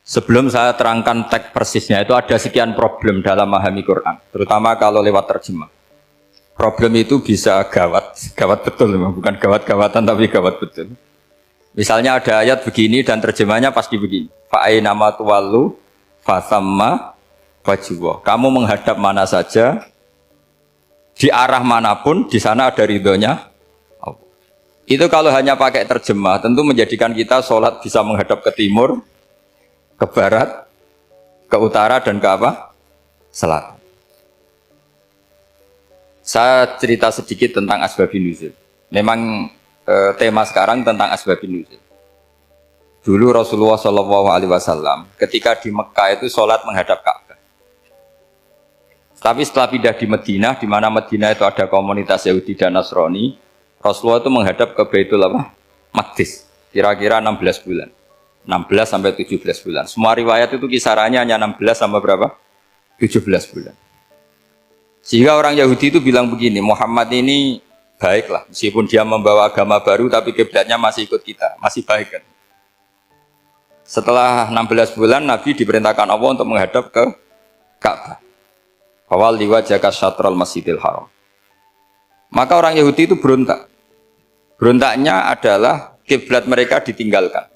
Sebelum saya terangkan teks persisnya, itu ada sekian problem dalam memahami Quran, terutama kalau lewat terjemah. Problem itu bisa gawat, gawat betul, bukan gawat-gawatan tapi gawat betul. Misalnya ada ayat begini dan terjemahnya pasti begini. Fa'ainama tuwallu fasamma wajhullah. Kamu menghadap mana saja, di arah manapun, di sana ada ridhonya Allah. Itu kalau hanya pakai terjemah, tentu menjadikan kita sholat bisa menghadap ke timur, ke barat, ke utara, dan ke apa? Selatan. Saya cerita sedikit tentang asbabun nuzul. Memang tema sekarang tentang asbabun nuzul. Dulu Rasulullah SAW ketika di Mekah itu sholat menghadap Ka'bah. Tapi setelah pindah di Madinah, di mana Madinah itu ada komunitas Yahudi dan Nasrani, Rasulullah itu menghadap ke Baitul Maqdis, kira-kira 16 bulan. 16 sampai 17 bulan. Semua riwayat itu kisarannya hanya 16 sampai berapa? 17 bulan. Sehingga orang Yahudi itu bilang begini, Muhammad ini baiklah, meskipun dia membawa agama baru tapi kiblatnya masih ikut kita, masih baik kan. Setelah 16 bulan Nabi diperintahkan Allah untuk menghadap ke Ka'bah. Awal liwajhaka syatrul Masjidil Haram. Maka orang Yahudi itu berontak. Berontaknya adalah kiblat mereka ditinggalkan.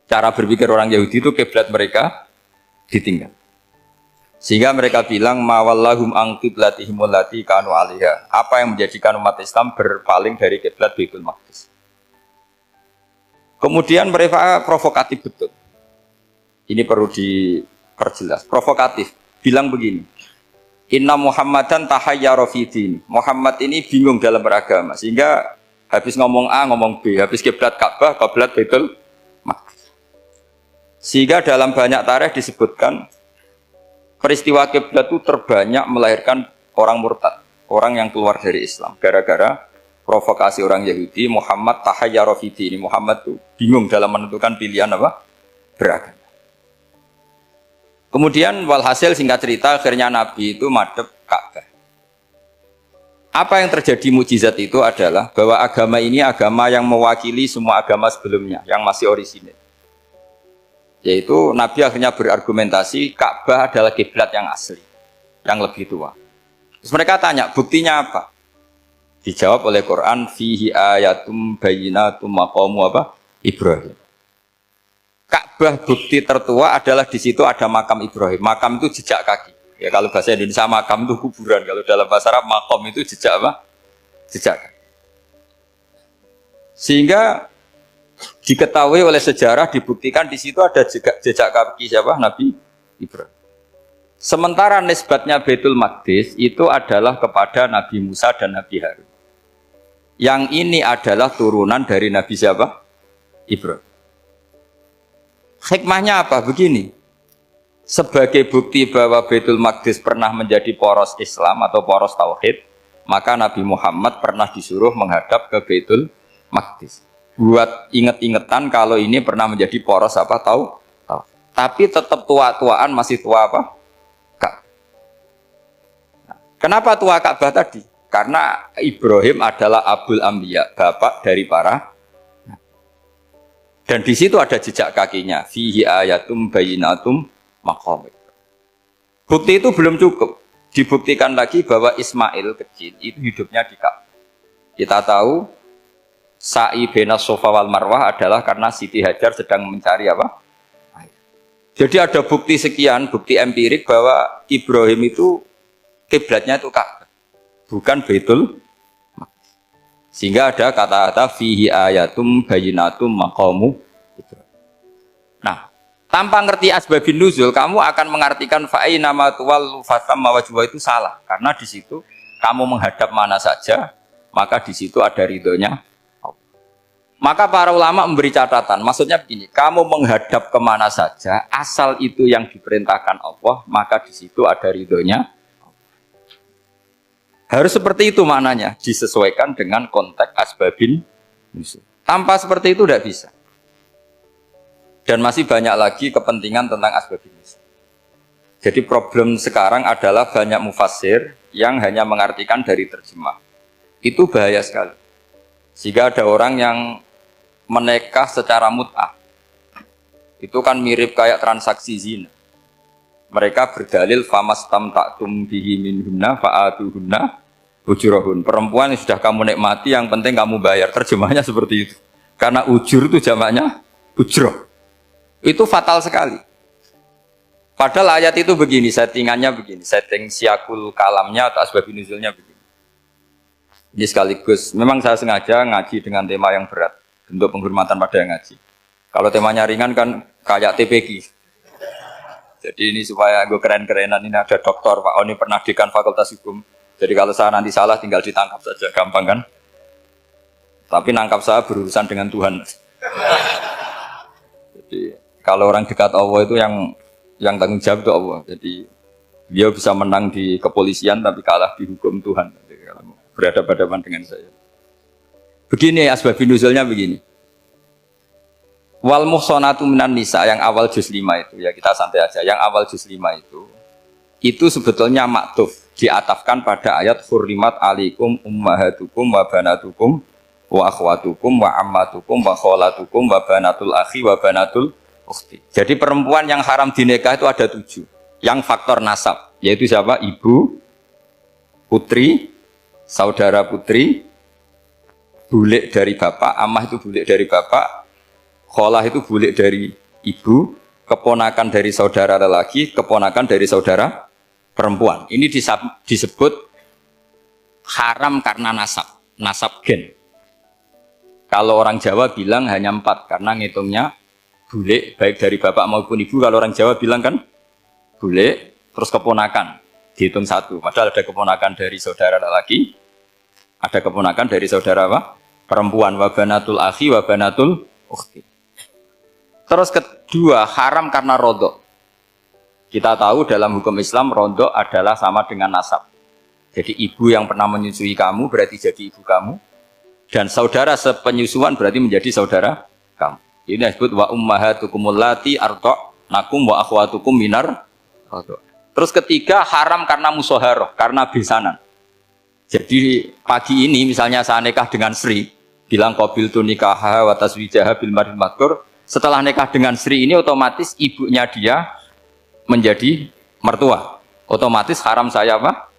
Cara berpikir orang Yahudi itu kiblat mereka ditinggal. Sehingga mereka bilang mawallahum an qiblatihim allati kanu 'alaiha. Apa yang menjadikan umat Islam berpaling dari kiblat Baitul Maqdis. Kemudian mereka provokatif betul. Ini perlu diperjelas. Provokatif. Bilang begini. Inna Muhammadan tahayyara fi din. Muhammad ini bingung dalam beragama. Sehingga habis ngomong A, ngomong B. Habis kiblat Ka'bah, kiblat Baitul Maqdis. Sehingga dalam banyak tarikh disebutkan peristiwa kiblat itu terbanyak melahirkan orang murtad, orang yang keluar dari Islam. Gara-gara provokasi orang Yahudi, Muhammad tahayyara fi din. Muhammad itu bingung dalam menentukan pilihan apa? Beragama. Kemudian walhasil singkat cerita akhirnya Nabi itu madhep Ka'bah. Apa yang terjadi mukjizat itu adalah bahwa agama ini agama yang mewakili semua agama sebelumnya yang masih orisinil. Yaitu Nabi akhirnya berargumentasi Ka'bah adalah kiblat yang asli, yang lebih tua. Terus mereka tanya, buktinya apa? Dijawab oleh Quran, fihi ayatum bayyinatum maqamu apa? Ibrahim. Ka'bah bukti tertua adalah di situ ada makam Ibrahim. Makam itu jejak kaki. Ya kalau bahasa Indonesia makam itu kuburan. Kalau dalam bahasa Arab makom itu jejak apa? Jejak kaki. Sehingga diketahui oleh sejarah dibuktikan di situ ada jejak kaki siapa? Nabi Ibrahim. Sementara nisbatnya Baitul Maqdis itu adalah kepada Nabi Musa dan Nabi Harun. Yang ini adalah turunan dari Nabi siapa? Ibrahim. Hikmahnya apa? Begini, sebagai bukti bahwa Baitul Maqdis pernah menjadi poros Islam atau poros Tauhid, maka Nabi Muhammad pernah disuruh menghadap ke Baitul Maqdis. Buat inget-ingetan kalau ini pernah menjadi poros apa? Tahu? Tapi tetap tua-tuaan masih tua apa? Ka'bah. Kenapa tua Ka'bah tadi? Karena Ibrahim adalah Abul Anbiya, bapak dari para. Dan di situ ada jejak kakinya. Fihi ayatum bayyinatum maqam. Bukti itu belum cukup. Dibuktikan lagi bahwa Ismail kecil itu hidupnya di Ka'bah. Kita tahu sa'i bainas Safa wal Marwah adalah karena Siti Hajar sedang mencari apa? Air. Jadi ada bukti sekian, bukti empirik bahwa Ibrahim itu kiblatnya itu Ka'bah, bukan Baitul. Sehingga ada kata-kata fihi ayatum bayyinatum maqamu. Nah, tanpa ngerti asbabun nuzul, kamu akan mengartikan fa'ainama tuwallu fasamma wajhullah itu salah. Karena di situ kamu menghadap mana saja, maka di situ ada ridhonya. Maka para ulama memberi catatan, maksudnya begini, kamu menghadap kemana saja, asal itu yang diperintahkan Allah, maka di situ ada ridhonya. Harus seperti itu maknanya, disesuaikan dengan konteks asbabun nuzul. Tanpa seperti itu tidak bisa. Dan masih banyak lagi kepentingan tentang asbabun nuzul. Jadi problem sekarang adalah banyak mufassir yang hanya mengartikan dari terjemah. Itu bahaya sekali. Sehingga ada orang yang menikah secara mut'ah. Itu kan mirip kayak transaksi zina. Mereka berdalil famastam taktum bihi minhunna fa'atuhunna ujurahun. Perempuan yang sudah kamu nikmati yang penting kamu bayar. Terjemahnya seperti itu. Karena ujur itu jamaknya ujroh. Itu fatal sekali. Padahal ayat itu begini, settingannya begini, setting siakul kalamnya atau asbabun nuzulnya begini. Ini sekaligus, memang saya sengaja ngaji dengan tema yang berat, bentuk penghormatan pada yang ngaji. Kalau temanya ringan kan kayak TPQ. Jadi ini supaya gue keren-kerenan, ini ada doktor, Pak Oni pernah dekan Fakultas Hukum. Jadi kalau saya nanti salah tinggal ditangkap saja, gampang kan? Tapi nangkap saya berurusan dengan Tuhan. Jadi kalau orang dekat Allah itu yang tanggung jawab itu Allah. Jadi dia bisa menang di kepolisian tapi kalah di hukum Tuhan. Jadi, kalau berhadapan-hadapan dengan saya. Begini asbabun nuzulnya begini. Wal muhsanatu minan nisa yang awal juz 5 itu ya kita santai aja. Yang awal juz 5 itu sebetulnya maktuf diatafkan pada ayat hurrimat alaikum ummahatukum wa banatukum wa akhwatukum wa ammatukum wa kholatukum wa banatul akhi wa banatul ukhti. Jadi perempuan yang haram dinikah itu ada 7. Yang faktor nasab yaitu siapa? Ibu, putri, saudara putri, bulik dari bapak, amah itu bulik dari bapak, kholah itu bulik dari ibu, keponakan dari saudara lelaki, keponakan dari saudara perempuan. Ini disebut haram karena nasab gen. Kalau orang Jawa bilang hanya 4 karena ngitungnya bulik baik dari bapak maupun ibu. Kalau orang Jawa bilang kan bulik terus keponakan dihitung 1. Padahal ada keponakan dari saudara lelaki, ada keponakan dari saudara apa? Perempuan. Wa banatul akhi wa banatul ukhti. Terus kedua, haram karena rodok. Kita tahu dalam hukum Islam rodok adalah sama dengan nasab. Jadi ibu yang pernah menyusui kamu berarti jadi ibu kamu. Dan saudara sepenyusuan berarti menjadi saudara kamu. Ini disebut wa ummahatukum allati arda'nakum wa akhwatukum minar rodok. Terus ketiga, haram karena musoharoh, karena besanan. Jadi pagi ini misalnya saya nikah dengan Sri, bilang qabiltu nikaha wa taswijaha bil mar'il madkur. Setelah nikah dengan Sri ini otomatis ibunya dia menjadi mertua. Otomatis haram saya apa?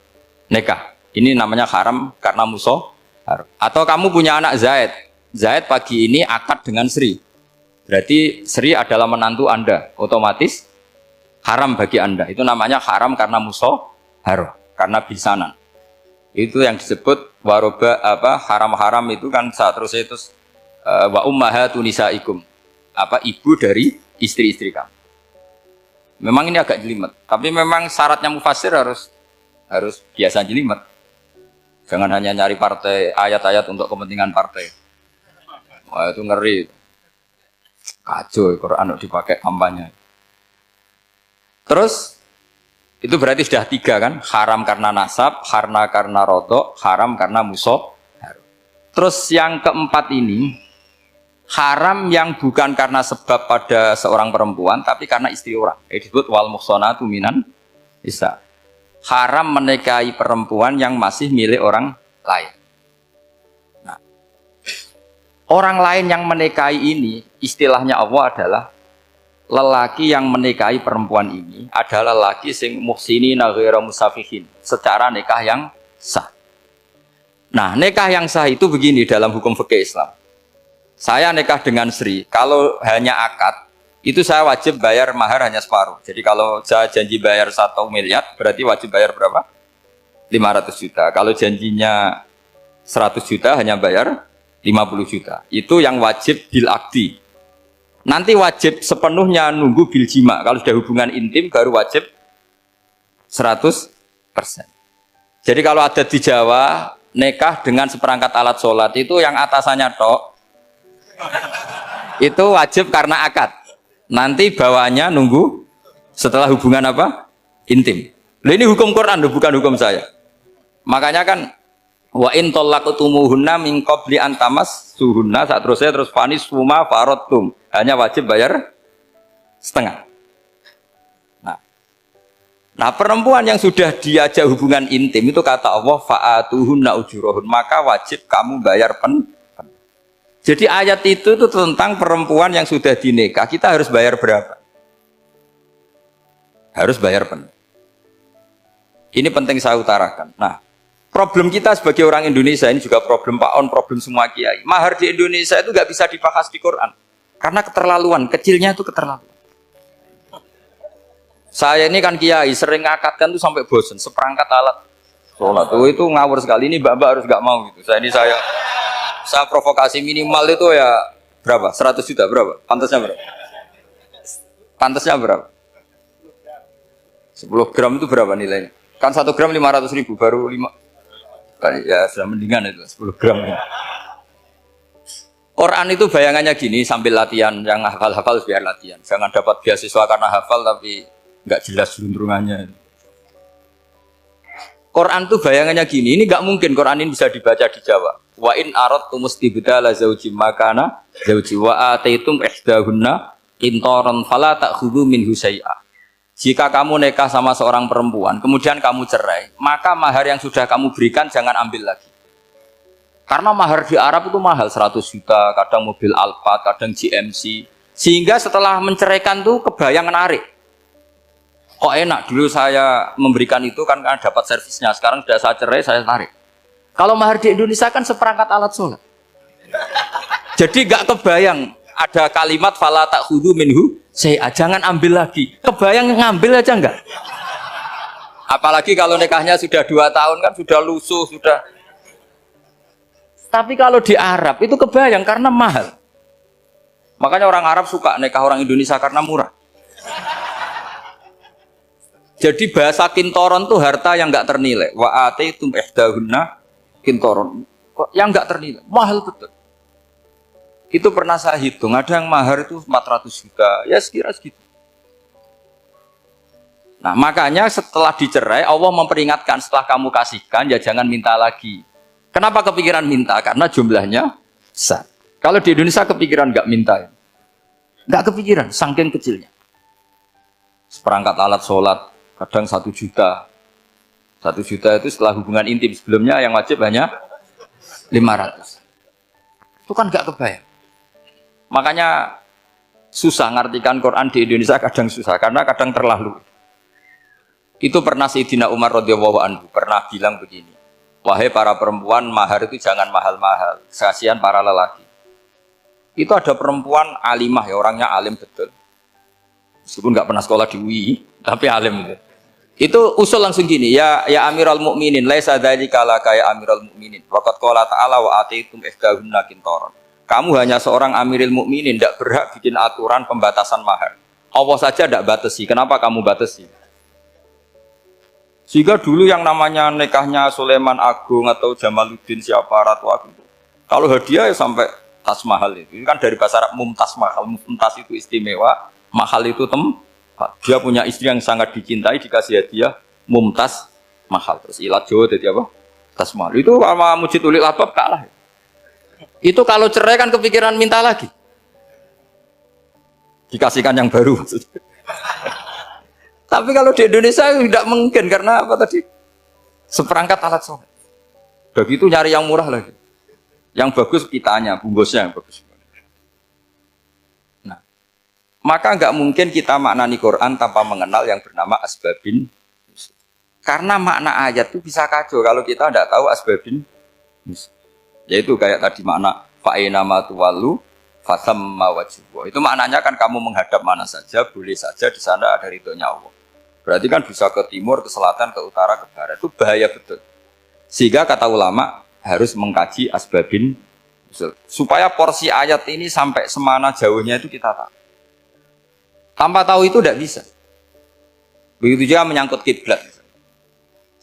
Nikah. Ini namanya haram karena musoharoh. Atau kamu punya anak Zaid. Zaid pagi ini akad dengan Sri. Berarti Sri adalah menantu Anda. Otomatis haram bagi Anda. Itu namanya haram karena musoharoh, karena bisanan. Itu yang disebut waroba apa haram-haram itu kan saat terus itu wa ummahatun nisaikum. Ibu dari istri-istri kamu. Memang ini agak jelimet, tapi memang syaratnya mufassir harus biasa jelimet. Jangan hanya nyari partai ayat-ayat untuk kepentingan partai. Wah itu ngeri. Kacau Quran dipakai kampanye. Terus itu berarti sudah 3 kan? Haram karena nasab, haram karena rodok, haram karena musoh. Terus yang keempat ini haram yang bukan karena sebab pada seorang perempuan tapi karena istri orang. Disebut wal muhsanatu minan nisa. Haram menikahi perempuan yang masih milik orang lain. Nah, orang lain yang menikahi ini istilahnya Allah adalah lelaki yang menikahi perempuan ini adalah lelaki sing muhsinina ghairu musafihin, secara nikah yang sah. Nah, nikah yang sah itu begini dalam hukum fikih Islam. Saya nikah dengan Sri, kalau hanya akad, itu saya wajib bayar mahar hanya separuh. Jadi kalau saya janji bayar 1 miliar, berarti wajib bayar berapa? 500 juta. Kalau janjinya 100 juta, hanya bayar 50 juta. Itu yang wajib bil akdi. Nanti wajib sepenuhnya nunggu bil jima. Kalau sudah hubungan intim, baru wajib 100%. Jadi kalau ada di Jawa, nikah dengan seperangkat alat sholat, itu yang atasannya tok, itu wajib karena akad. Nanti bawahnya nunggu setelah hubungan apa? Intim. Ini hukum Quran, bukan hukum saya. Makanya kan wa in talaqtumuhunna min qabli an tamassuhunna, saat terus fanis suma faradtum. Hanya wajib bayar setengah. Nah, perempuan yang sudah diajak hubungan intim itu kata Allah fa'atuhunna ujurahun, maka wajib kamu bayar Jadi ayat itu tuh tentang perempuan yang sudah dinikah, kita harus bayar berapa? Harus bayar penuh. Ini penting saya utarakan. Nah, problem kita sebagai orang Indonesia, ini juga problem Pak On, problem semua kiai. Mahar di Indonesia itu nggak bisa dibahas di Quran. Karena keterlaluan, kecilnya itu keterlaluan. Saya ini kan kiai, sering ngakatkan tuh sampai bosen, seperangkat alat sholat. Oh, itu ngawur sekali, ini mbak-mbak harus nggak mau gitu. Saya provokasi minimal itu ya berapa? 100 juta berapa? Pantasnya berapa? Pantasnya berapa? 10 gram itu berapa nilainya? Kan 1 gram 500.000, baru 5. Ya sudah mendingan itu 10 gram. Quran itu bayangannya gini, sambil latihan, yang hafal-hafal biar latihan. Jangan dapat beasiswa karena hafal tapi nggak jelas juntrungannya. Quran tuh bayangannya gini, ini nggak mungkin Quran ini bisa dibaca di Jawa. Wa in aradtum istibdala zaujim makana zauji wa ataitum ihdahunna qintaran fala ta'khudhu minhu syai'a. Jika kamu nikah sama seorang perempuan, kemudian kamu cerai, maka mahar yang sudah kamu berikan jangan ambil lagi. Karena mahar di Arab itu mahal, 100 juta, kadang mobil Alphard, kadang GMC. Sehingga setelah menceraikan tuh kebayang menarik. Kok enak, dulu saya memberikan itu kan karena dapat servisnya, sekarang sudah saya cerai, saya tarik. Kalau mahar di Indonesia kan seperangkat alat sholat. Jadi gak kebayang ada kalimat fala ta'khudhu minhu syai'a, jangan ambil lagi. Kebayang ngambil aja enggak? Apalagi kalau nikahnya sudah 2 tahun kan sudah lusuh, sudah. Tapi kalau di Arab itu kebayang karena mahal. Makanya orang Arab suka nikah orang Indonesia karena murah. Jadi bahasa kintoron tuh harta yang enggak ternilai. Wa ataitum ihdahunna kintoron. Yang enggak ternilai, mahal betul. Itu pernah saya hitung, ada yang mahar itu 400 juta, ya sekira segitu. Nah makanya setelah dicerai, Allah memperingatkan setelah kamu kasihkan, ya jangan minta lagi. Kenapa kepikiran minta? Karena jumlahnya besar. Kalau di Indonesia kepikiran nggak minta, ya? Nggak kepikiran, saking kecilnya. Seperangkat alat sholat, kadang 1 juta. 1 juta itu setelah hubungan intim, sebelumnya yang wajib hanya 500. Itu kan nggak kebayang. Makanya susah ngartikan Quran di Indonesia, kadang susah karena kadang terlalu. Itu pernah Sayyidina Umar radhiyallahu anhu pernah bilang begini, wahai para perempuan, mahar itu jangan mahal-mahal, kasihan para lelaki. Itu ada perempuan alimah ya, orangnya alim betul, meskipun nggak pernah sekolah di UI tapi alim itu. Itu usul langsung gini, ya Amirul Mukminin, laisa dzalika laka ya Amirul Mukminin, waqad qala ta'ala wa ataitum ihdahunna qintaran. Kamu hanya seorang Amirul Mukminin, tidak berhak bikin aturan pembatasan mahar. Allah saja tidak batasi, kenapa kamu batasi? Sehingga dulu yang namanya nikahnya Sulaiman Agung atau Jamaluddin siapa Ratu Agung, kalau hadiah ya sampai tas mahal itu. Ini kan dari bahasa Arab mumtaz mahal, mumtaz itu istimewa, mahal itu tempat. Dia punya istri yang sangat dicintai, dikasih hadiah mumtaz mahal. Terus ilat Jawa jadi apa? Tas mahal. Itu sama Mujid Ulil Albab kalah. Itu kalau cerai kan kepikiran minta lagi. Dikasihkan yang baru maksudnya. Tapi kalau di Indonesia tidak mungkin karena apa tadi? Seperangkat alat sholat. Begitu nyari yang murah lagi. Yang bagus kitanya, bungkusnya yang bagus. Nah, maka nggak mungkin kita maknani Quran tanpa mengenal yang bernama asbabin. Karena makna ayat itu bisa kacau kalau kita tidak tahu asbabin. Yaitu kayak tadi makna fa'ina ma tuwallu fasamma wajhu. Itu maknanya kan kamu menghadap mana saja, boleh saja di sana ada ridhonya Allah. Berarti kan bisa ke timur, ke selatan, ke utara, ke barat. Itu bahaya betul. Sehingga kata ulama harus mengkaji asbabin supaya porsi ayat ini sampai semana jauhnya itu kita tahu. Tanpa tahu itu tidak bisa. Begitu juga menyangkut kiblat.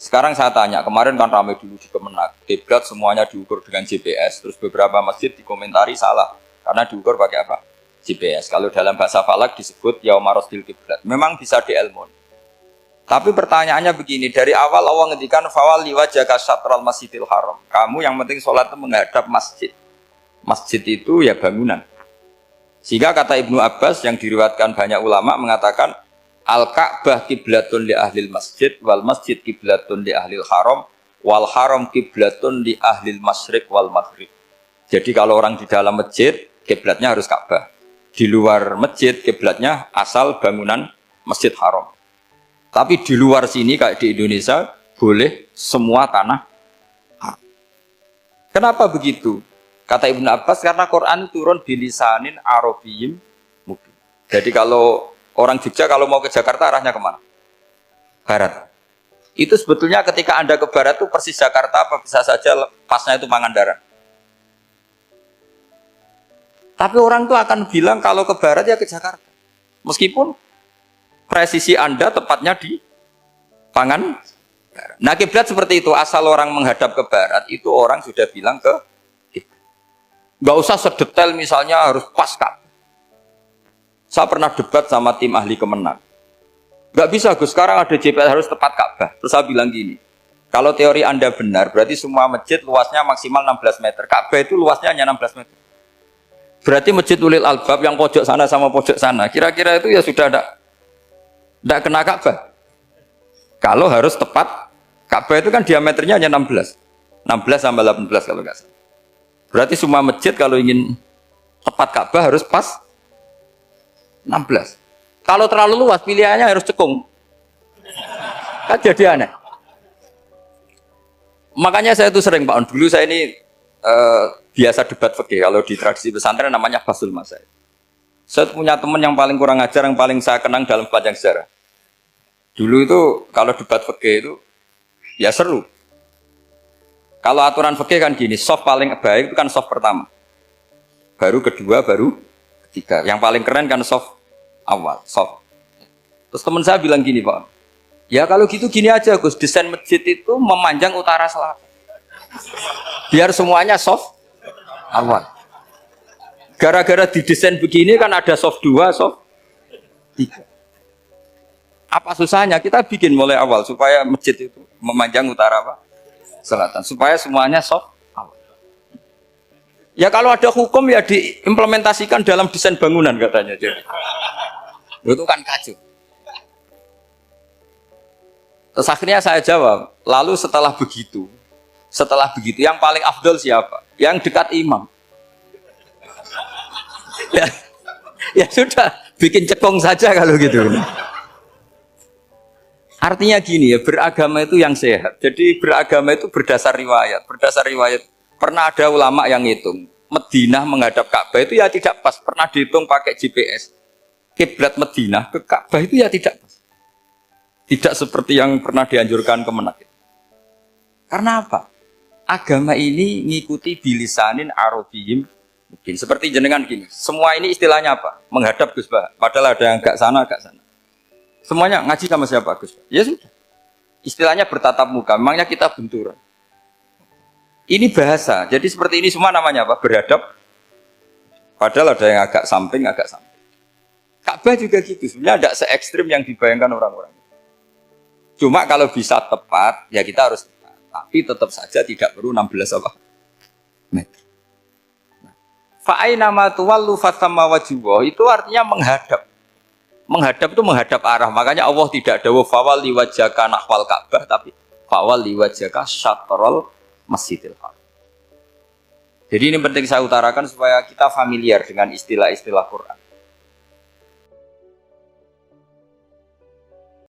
Sekarang saya tanya, kemarin kan ramai dulu di Kemenak, kiblat semuanya diukur dengan GPS, terus beberapa masjid dikomentari salah, karena diukur pakai apa? GPS. Kalau dalam bahasa falak disebut yaumarosdil kiblat. Memang bisa diilmun. Tapi pertanyaannya begini, dari awal Allah ngendikan fawalli wajhaka syatral masjidil haram. Kamu yang penting sholat itu menghadap masjid. Masjid itu ya bangunan. Sehingga kata Ibnu Abbas yang diriwayatkan banyak ulama mengatakan Al-Ka'bah kiblatun li ahlil masjid wal masjid kiblatun li ahlil haram wal haram kiblatun li ahlil masyriq wal maghrib. Jadi kalau orang di dalam masjid, kiblatnya harus Ka'bah. Di luar masjid, kiblatnya asal bangunan Masjid Haram. Tapi di luar sini kayak di Indonesia, boleh semua tanah. Kenapa begitu? Kata Ibnu Abbas, karena Quran turun bilisanin Arabiyyin mubin. Jadi kalau orang Jogja kalau mau ke Jakarta arahnya kemana? Barat. Itu sebetulnya ketika Anda ke barat itu persis Jakarta apa bisa saja pasnya itu Pangandaran. Tapi orang itu akan bilang kalau ke barat ya ke Jakarta. Meskipun presisi Anda tepatnya di Pangandaran. Nah kiblat seperti itu, asal orang menghadap ke barat itu orang sudah bilang ke kiblat. Gak usah sedetail misalnya harus pas Ka'bah. Saya pernah debat sama tim ahli Kemenang. Gak bisa Gus, sekarang ada GPS harus tepat Ka'bah. Terus saya bilang gini, kalau teori Anda benar, berarti semua masjid luasnya maksimal 16 meter. Ka'bah itu luasnya hanya 16 meter. Berarti masjid Ulil Albab yang pojok sana sama pojok sana, kira-kira itu ya sudah tidak kena Ka'bah. Kalau harus tepat, Ka'bah itu kan diameternya hanya 16. 16 sampai 18 kalau nggak salah. Berarti semua masjid kalau ingin tepat Ka'bah harus pas 16. Kalau terlalu luas pilihannya harus cekung. Kan jadi aneh. Makanya saya itu sering Pak On, dulu saya ini biasa debat fikih. Kalau di tradisi pesantren namanya Basul Masail. Saya punya teman yang paling kurang ajar, yang paling saya kenang dalam sepanjang sejarah. Dulu itu kalau debat fikih itu ya seru. Kalau aturan fikih kan gini, soft paling baik itu kan soft pertama. Baru kedua, baru ketiga. Yang paling keren kan soft awal, soft. Terus teman saya bilang gini Pak, ya kalau gitu gini aja Gus, desain masjid itu memanjang utara selatan. Biar semuanya soft awal. Gara-gara didesain begini kan ada soft 2, soft 3. Apa susahnya? Kita bikin mulai awal supaya masjid itu memanjang utara apa? Selatan. Supaya semuanya soft awal. Ya kalau ada hukum ya diimplementasikan dalam desain bangunan katanya. Jadi itu kan kacau. Terus akhirnya saya jawab, lalu setelah begitu yang paling afdol siapa? Yang dekat imam. Ya sudah, bikin cekong saja kalau gitu. Artinya gini ya, beragama itu yang sehat. Jadi beragama itu berdasar riwayat. Berdasar riwayat, pernah ada ulama yang ngitung, Madinah menghadap Ka'bah itu ya tidak pas. Pernah dihitung pakai GPS. Kiblat Madinah ke Ka'bah itu ya tidak pas. Tidak seperti yang pernah dianjurkan Kemenak. Karena apa? Agama ini ngikuti bilisanin Arabiyyin mungkin. Seperti jenengan gini. Semua ini istilahnya apa? Menghadap Gus Bah. Padahal ada yang agak sana, agak sana. Semuanya ngaji sama siapa Gus? Ya sudah. Istilahnya bertatap muka. Memangnya kita benturan. Ini bahasa. Jadi seperti ini semua namanya apa? Berhadap. Padahal ada yang agak samping, agak samping. Ka'bah juga gitu. Sebenarnya tidak se-ekstrim yang dibayangkan orang-orang. Cuma kalau bisa tepat, ya kita harus tepat. Tapi tetap saja tidak perlu 16 apa? Meter. Fa'aina ma tuwallu fathamma wajhullah itu artinya menghadap. Menghadap itu menghadap arah. Makanya Allah tidak dawuh fawalli wajhaka nahwal Ka'bah, tapi fawalli wajhaka syatrul Masjidil Haram. Jadi ini penting saya utarakan supaya kita familiar dengan istilah-istilah Quran.